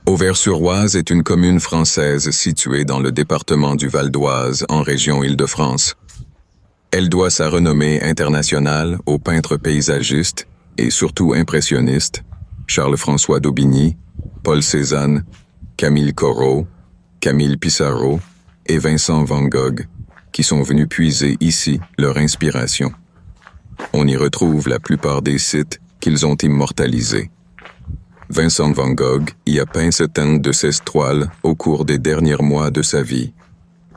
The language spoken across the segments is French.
Auvers-sur-Oise est une commune française située dans le département du Val d'Oise, en région Île-de-France. Elle doit sa renommée internationale au peintre paysagiste et surtout impressionniste Charles-François d'Aubigny, Paul Cézanne, Camille Corot, Camille Pissarro et Vincent van Gogh, qui sont venus puiser ici leur inspiration. On y retrouve la plupart des sites qu'ils ont immortalisés. Vincent van Gogh y a peint certaines de ses toiles au cours des derniers mois de sa vie.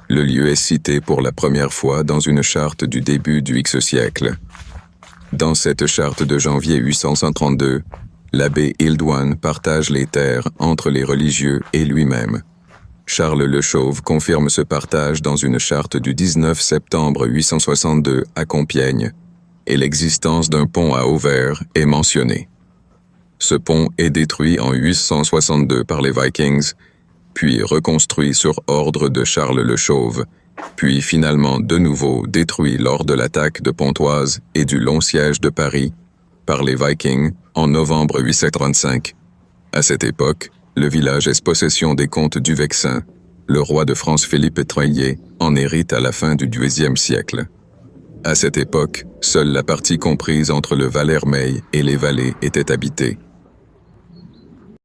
Le lieu est cité pour la première fois dans une charte du début du X siècle. Dans cette charte de janvier 832, l'abbé Hilduin partage les terres entre les religieux et lui-même. Charles Le Chauve confirme ce partage dans une charte du 19 septembre 862 à Compiègne, et l'existence d'un pont à Auvers est mentionnée. Ce pont est détruit en 862 par les Vikings, puis reconstruit sur ordre de Charles Le Chauve, puis finalement de nouveau détruit lors de l'attaque de Pontoise et du long siège de Paris par les Vikings en novembre 835. À cette époque, le village est possession des comtes du Vexin. Le roi de France Philippe Troyer en hérite à la fin du XIIe siècle. À cette époque, seule la partie comprise entre le Val Hermeil et les vallées était habitée.